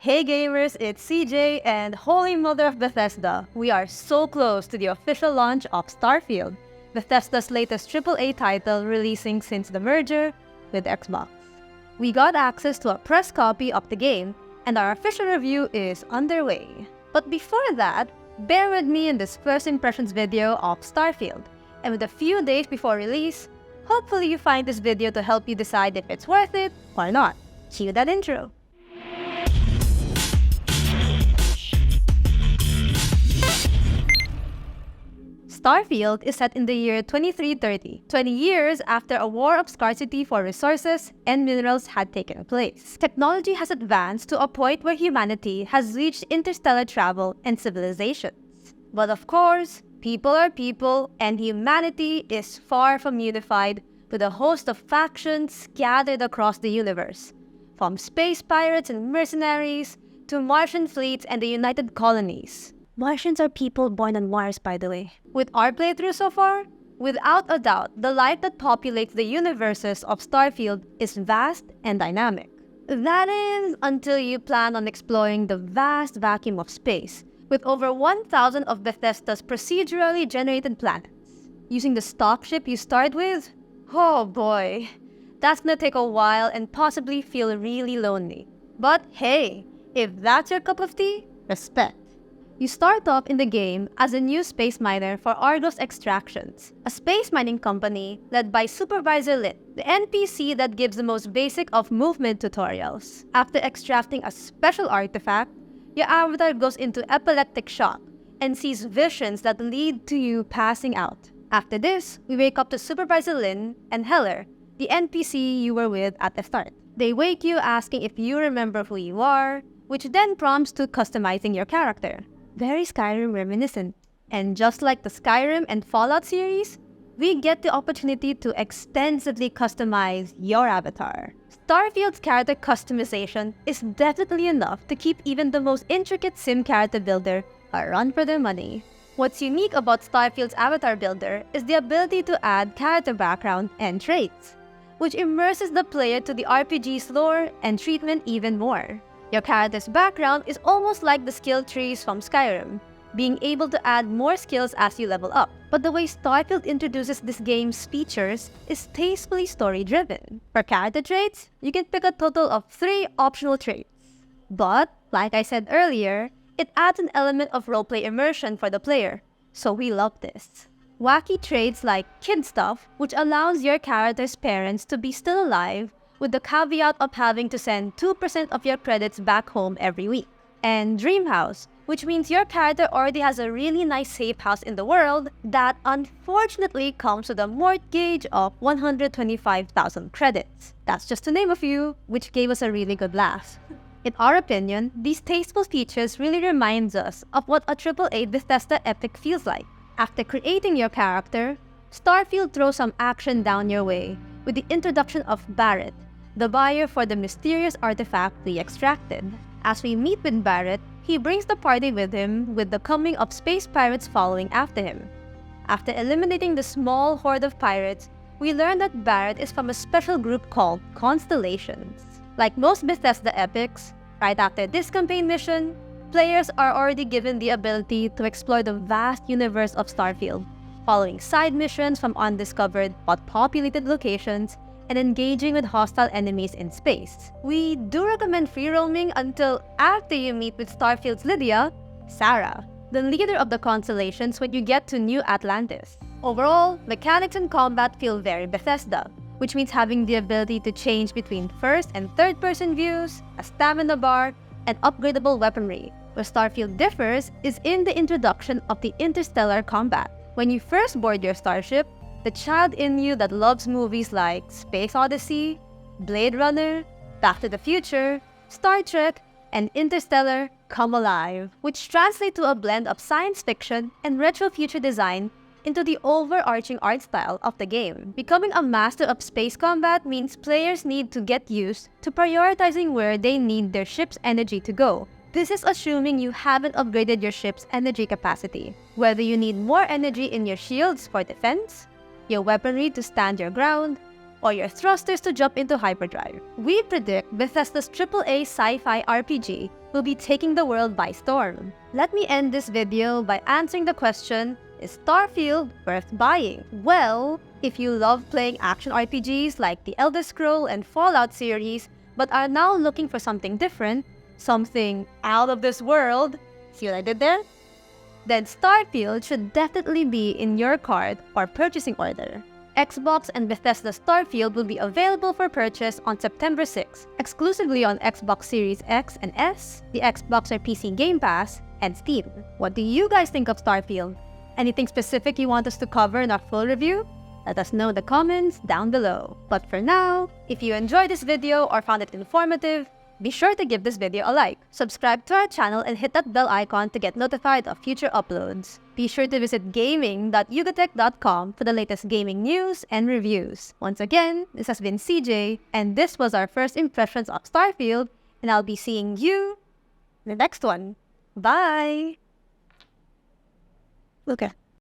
Hey gamers, it's CJ and Holy Mother of Bethesda. We are so close to the official launch of Starfield, Bethesda's latest AAA title releasing since the merger with Xbox. We got access to a press copy of the game and our official review is underway. But before that, bear with me in this first impressions video of Starfield, and with a few days before release, hopefully you find this video to help you decide if it's worth it or not. Cue that intro. Starfield is set in the year 2330, 20 years after a war of scarcity for resources and minerals had taken place. Technology has advanced to a point where humanity has reached interstellar travel and civilizations. But of course, people are people, and humanity is far from unified, with a host of factions scattered across the universe, from space pirates and mercenaries to Martian fleets and the United Colonies. Martians are people born on Mars, by the way. With our playthrough so far, without a doubt, the life that populates the universes of Starfield is vast and dynamic. That is, until you plan on exploring the vast vacuum of space, with over 1,000 of Bethesda's procedurally generated planets. Using the stock ship you start with? Oh boy, that's gonna take a while and possibly feel really lonely. But hey, if that's your cup of tea, respect. You start off in the game as a new space miner for Argos Extractions, a space mining company led by Supervisor Lynn, the NPC that gives the most basic of movement tutorials. After extracting a special artifact, your avatar goes into epileptic shock and sees visions that lead to you passing out. After this, we wake up to Supervisor Lynn and Heller, the NPC you were with at the start. They wake you asking if you remember who you are, which then prompts to customizing your character. Very Skyrim reminiscent. And just like the Skyrim and Fallout series, we get the opportunity to extensively customize your avatar. Starfield's character customization is definitely enough to keep even the most intricate sim character builder a run for their money. What's unique about Starfield's avatar builder is the ability to add character background and traits, which immerses the player to the RPG's lore and treatment even more. Your character's background is almost like the skill trees from Skyrim, being able to add more skills as you level up. But the way Starfield introduces this game's features is tastefully story-driven. For character traits, you can pick a total of 3 optional traits. But, like I said earlier, it adds an element of roleplay immersion for the player, so we love this. Wacky traits like kid stuff, which allows your character's parents to be still alive, with the caveat of having to send 2% of your credits back home every week. And Dream House, which means your character already has a really nice safe house in the world that unfortunately comes with a mortgage of 125,000 credits. That's just to name a few, which gave us a really good laugh. In our opinion, these tasteful features really reminds us of what a AAA Bethesda epic feels like. After creating your character, Starfield throws some action down your way with the introduction of Barrett, the buyer for the mysterious artifact we extracted. As we meet with Barrett, he brings the party with him, with the coming of space pirates following after him. After eliminating the small horde of pirates, we learn that Barrett is from a special group called Constellations. Like most Bethesda epics, right after this campaign mission, players are already given the ability to explore the vast universe of Starfield, following side missions from undiscovered but populated locations, and engaging with hostile enemies in space. We do recommend free roaming until after you meet with Starfield's Lydia, Sarah, the leader of the Constellations when you get to New Atlantis. Overall, mechanics and combat feel very Bethesda, which means having the ability to change between first and third person views, a stamina bar, and upgradable weaponry. Where Starfield differs is in the introduction of the interstellar combat. When you first board your starship, the child in you that loves movies like Space Odyssey, Blade Runner, Back to the Future, Star Trek, and Interstellar come alive, which translate to a blend of science fiction and retro future design into the overarching art style of the game. Becoming a master of space combat means players need to get used to prioritizing where they need their ship's energy to go. This is assuming you haven't upgraded your ship's energy capacity, whether you need more energy in your shields for defense, your weaponry to stand your ground, or your thrusters to jump into hyperdrive. We predict Bethesda's AAA sci-fi RPG will be taking the world by storm. Let me end this video by answering the question, is Starfield worth buying? Well, if you love playing action RPGs like the Elder Scrolls and Fallout series, but are now looking for something different, something out of this world, see what I did there? Then Starfield should definitely be in your cart or purchasing order. XBox and Bethesda Starfield will be available for purchase on September 6, exclusively on Xbox Series X and S, the Xbox or PC Game Pass, and Steam. What do you guys think of Starfield? Anything specific you want us to cover in our full review? Let us know in the comments down below. But for now, if you enjoyed this video or found it informative, be sure to give this video a like, subscribe to our channel, and hit that bell icon to get notified of future uploads. Be sure to visit gaming.yugatech.com for the latest gaming news and reviews. Once again, this has been CJ, and this was our first impressions of Starfield, and I'll be seeing you in the next one. Bye! Okay.